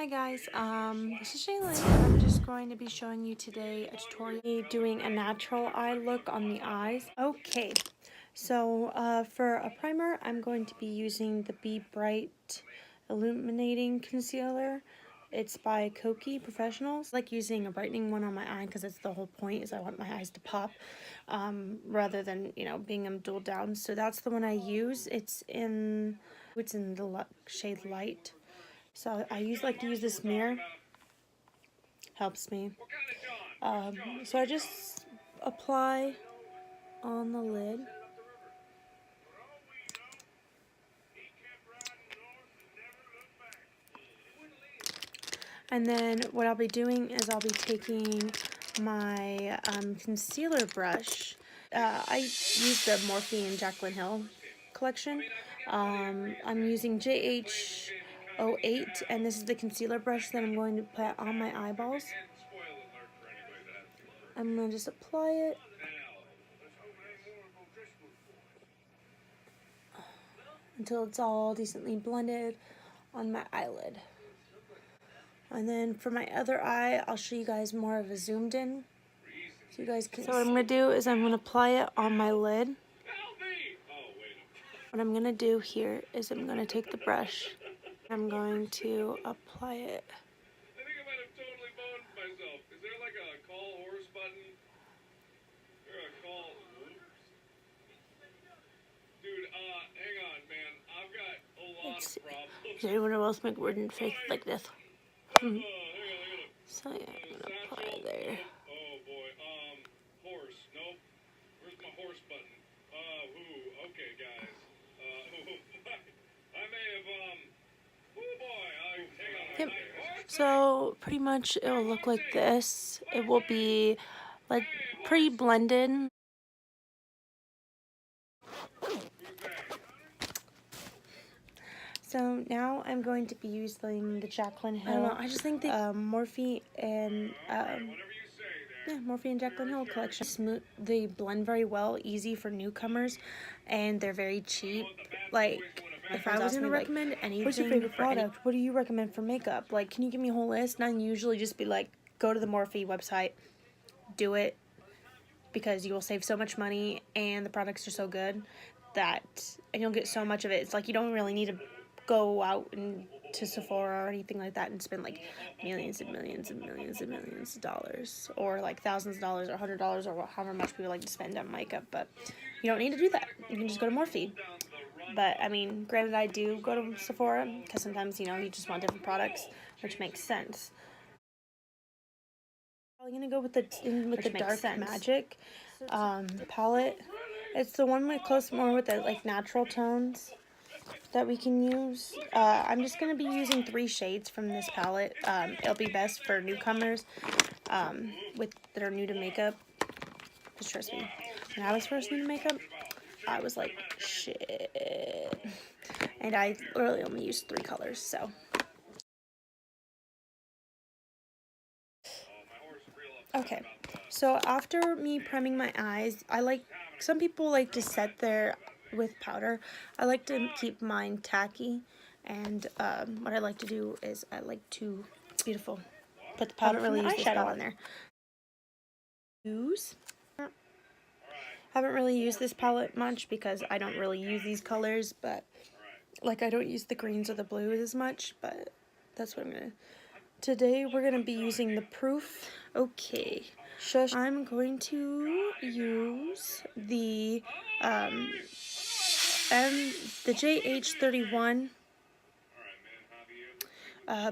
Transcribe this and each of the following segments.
Hi guys, this is Shaylin, and I'm just going to be showing you today a tutorial doing a natural eye look on the eyes. Okay, so for a primer, I'm going to be using the Be Bright Illuminating Concealer. It's by Kokie Professionals. I like using a brightening one on my eye because that's the whole point, is I want my eyes to pop rather than, you know, being them dulled down. So that's the one I use. It's in the shade Light. So I like to use this mirror, helps me. So I just apply on the lid. And then what I'll be doing is I'll be taking my concealer brush. I use the Morphe and Jaclyn Hill collection. I'm using JH08, and this is the concealer brush that I'm going to put on my eyeballs. I'm going to just apply it. Until it's all decently blended on my eyelid. And then for my other eye, I'll show you guys more of a zoomed in, so you guys can see. So what I'm going to do is I'm going to apply it on my lid. What I'm going to do here is I'm going to take the brush. I'm going to apply it. I think I might have totally boned myself. Is there like a call horse button? Or a call... Dude, hang on, man. I've got a lot of problems. Does anyone else make wooden face like this? Hang on. So yeah, I'm gonna apply it there. Oh boy. Horse. Nope. Where's my horse button? Okay, guys. I may have, oh boy. Hang on. Yep. So pretty much it will look like this. It will be like pretty blended. So now I'm going to be using the Jaclyn Hill. I don't know, I just think the Morphe and Morphe and Jaclyn Hill collection. Smooth, they blend very well, easy for newcomers, and they're very cheap. Like, if I was going to recommend anything, what's your favorite product? What do you recommend for makeup? Like, can you give me a whole list? And I usually just be like, go to the Morphe website, do it, because you will save so much money, and the products are so good and you'll get so much of it. It's like you don't really need to go out to Sephora or anything like that and spend like millions and millions and millions and millions of dollars, or like thousands of dollars or $100 or however much people like to spend on makeup. But you don't need to do that. You can just go to Morphe. But I mean, granted, I do go to Sephora because sometimes, you know, you just want different products, which makes sense. I'm gonna go with the Dark Magic palette. It's the one with more with the like natural tones that we can use. I'm just going to be using 3 shades from this palette. It'll be best for newcomers that are new to makeup. Just trust me. When I was first new to makeup, I was like, shit. And I literally only used 3 colors, so. Okay, so after me priming my eyes, some people like to set their with powder. I like to keep mine tacky, and what I like to do is I like to put the powder from the eyeshadow on there. Haven't really used this palette much because I don't really use these colors, but like I don't use the greens or the blues as much, but that's what I'm gonna. Today we're gonna be using the Proof. Okay, shush. I'm going to use the JH31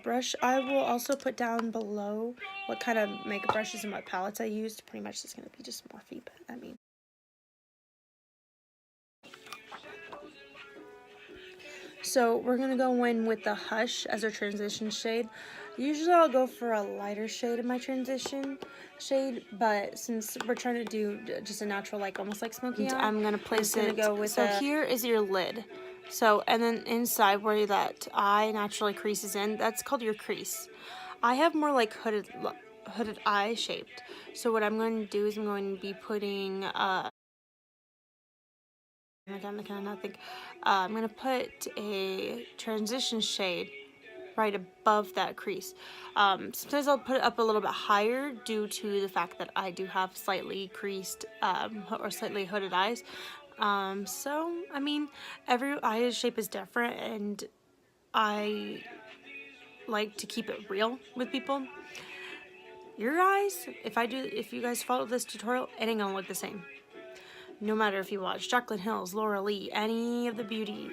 brush. I will also put down below what kind of makeup brushes and what palettes I used. Pretty much it's gonna be just Morphe, but I mean. So we're going to go in with the Hush as our transition shade. Usually I'll go for a lighter shade in my transition shade, but since we're trying to do just a natural, like almost like smoky eye, I'm going to place it. So here is your lid. So, and then inside where that eye naturally creases in, that's called your crease. I have more like hooded eye shaped. So what I'm going to do is I'm going to be putting I'm going to put a transition shade right above that crease. Sometimes I'll put it up a little bit higher due to the fact that I do have slightly creased or slightly hooded eyes. So, I mean, every eye shape is different, and I like to keep it real with people. Your eyes, if you guys follow this tutorial, it ain't gonna look the same. No matter if you watch Jaclyn Hill's, Laura Lee, any of the beauty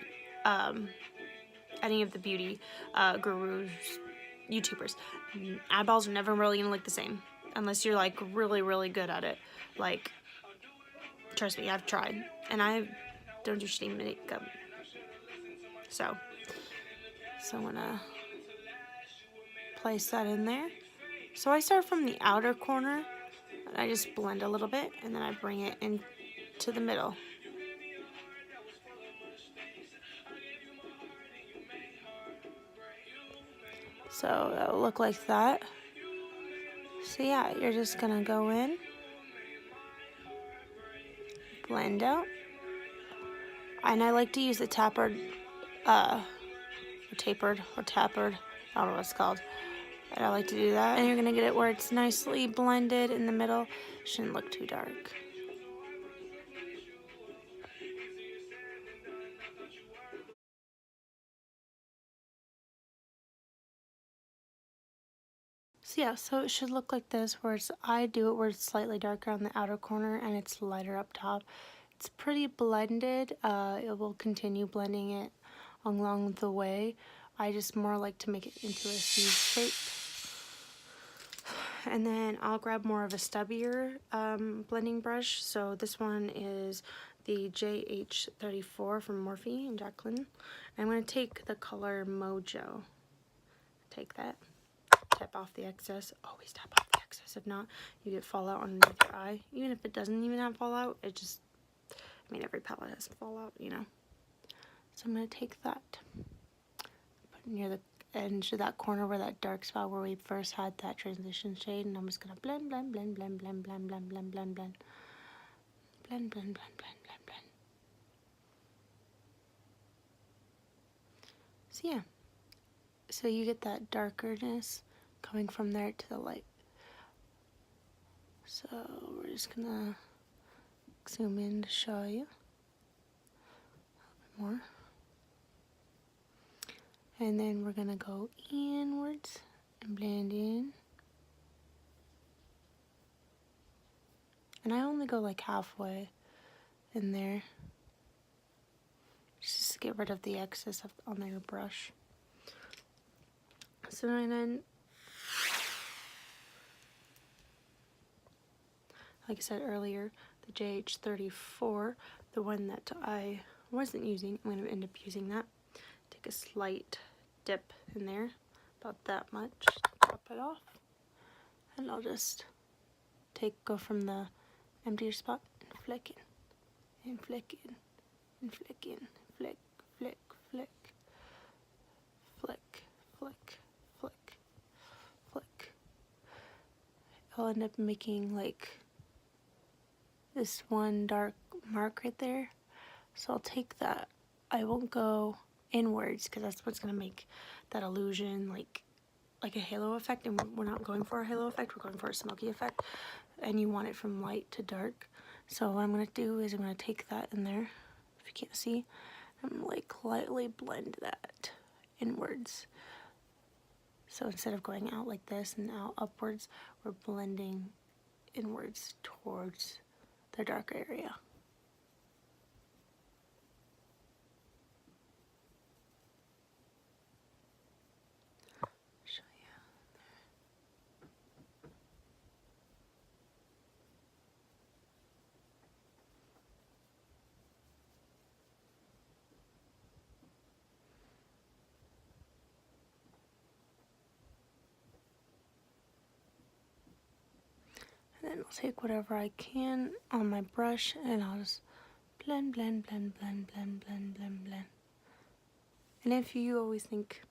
gurus, YouTubers, eyeballs are never really gonna look the same unless you're like really, really good at it. Like, trust me, I've tried, and I don't do shitty makeup. So I'm gonna place that in there. So I start from the outer corner, and I just blend a little bit, and then I bring it into the middle. So that'll look like that. So yeah, you're just gonna go in, blend out, and I like to use the tapered, I don't know what it's called. And I like to do that. And you're gonna get it where it's nicely blended in the middle. Shouldn't look too dark. So yeah, so it should look like this, where I do it where it's slightly darker on the outer corner and it's lighter up top. It's pretty blended. It will continue blending it along the way. I just more like to make it into a C shape. And then I'll grab more of a stubbier blending brush. So this one is the JH34 from Morphe and Jaclyn. I'm going to take the color Mojo. Take that. Tap off the excess. Always tap off the excess. If not, you get fallout underneath your eye. Even if it doesn't even have fallout, it just, I mean, every palette has fallout, you know. So I'm going to take that, put it near the edge of that corner where that dark spot where we first had that transition shade, and I'm just going to blend, blend, blend, blend, blend, blend, blend, blend, blend, blend, blend, blend, blend, blend, blend, blend. So yeah, so you get that darkerness coming from there to the light. So we're just gonna zoom in to show you a little bit more. And then we're gonna go inwards and blend in. And I only go like halfway in there, just to get rid of the excess on your brush. So then, like I said earlier, the JH34, the one that I wasn't using, I'm going to end up using that. Take a slight dip in there, about that much, top it off, and I'll just go from the emptier spot and flick in, and flick in, and flick in, flick, flick, flick, flick, flick, flick, flick. I'll end up making like this one dark mark right there. So I'll take that. I won't go inwards because that's what's gonna make that illusion like a halo effect, and we're not going for a halo effect, we're going for a smoky effect, and you want it from light to dark. So what I'm gonna do is I'm gonna take that in there, if you can't see, I'm gonna like lightly blend that inwards. So instead of going out like this and out upwards, we're blending inwards towards the dark area. Show you. And then I'll take whatever I can on my brush and I'll just blend, blend, blend, blend, blend, blend, blend, blend. And if you always think,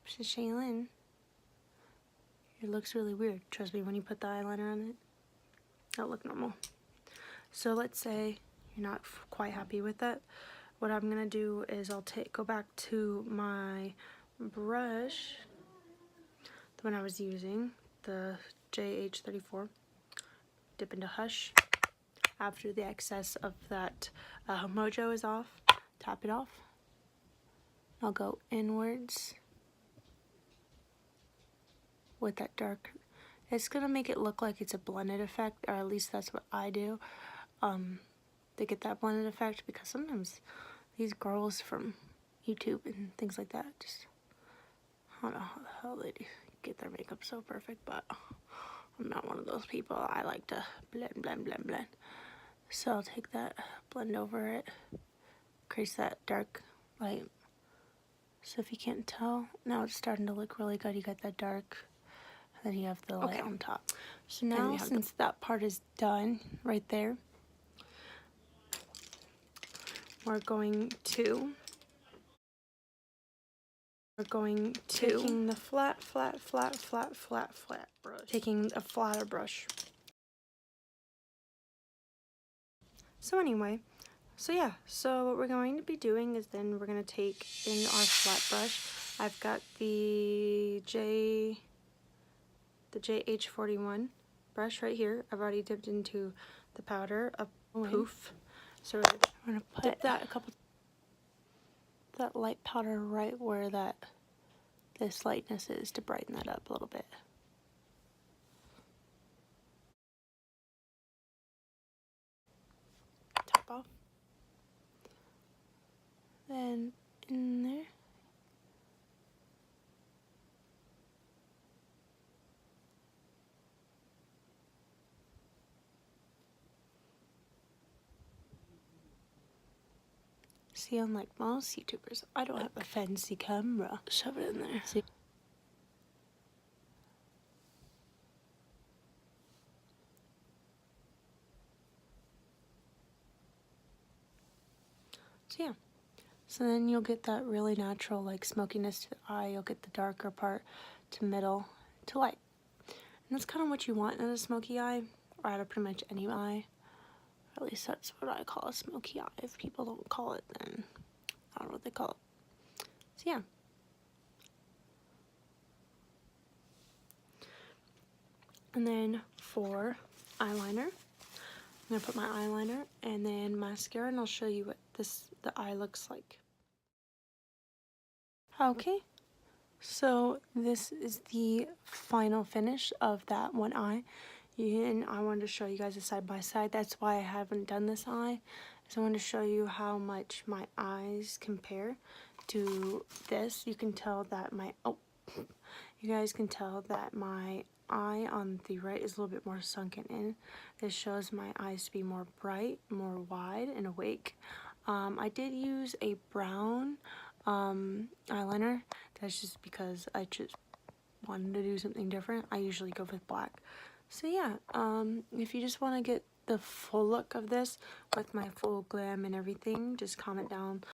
Shaylin, it looks really weird. Trust me, when you put the eyeliner on it, it'll look normal. So let's say you're not quite happy with that. What I'm gonna do is I'll go back to my brush, the one I was using, the JH34, dip into Hush. After the excess of that mojo is off, tap it off. I'll go inwards with that dark. It's gonna make it look like it's a blended effect, or at least that's what I do, to get that blended effect, because sometimes these girls from YouTube and things like that just, I don't know how the hell they get their makeup so perfect, but I'm not one of those people. I like to blend, blend, blend, blend. So I'll take that, blend over it, crease that dark light. So if you can't tell, now it's starting to look really good. You got that dark, and then you have the light on top. So now, since that part is done right there, we're going to taking the flat brush, taking a flatter brush. So anyway, so what we're going to be doing is then we're going to take in our flat brush. I've got the JH41 brush right here. I've already dipped into the powder, a poof. So we're going to put that light powder right where this lightness is, to brighten that up a little bit. Top off. Then in there. See, unlike most YouTubers, I don't have a fancy camera. Shove it in there. See? So yeah. So then you'll get that really natural like smokiness to the eye. You'll get the darker part to middle to light. And that's kind of what you want in a smoky eye, or out of pretty much any eye. Or at least that's what I call a smoky eye. If people don't call it, then I don't know what they call it. So yeah. And then for eyeliner, I'm going to put my eyeliner and then mascara, and I'll show you what the eye looks like. Okay, so this is the final finish of that one eye. And I wanted to show you guys a side by side. That's why I haven't done this eye. So I wanted to show you how much my eyes compare to this. You can tell that you guys can tell that my eye on the right is a little bit more sunken in. This shows my eyes to be more bright, more wide, and awake. I did use a brown eyeliner. That's just because I just wanted to do something different. I usually go with black. So yeah, if you just want to get the full look of this with my full glam and everything, just comment down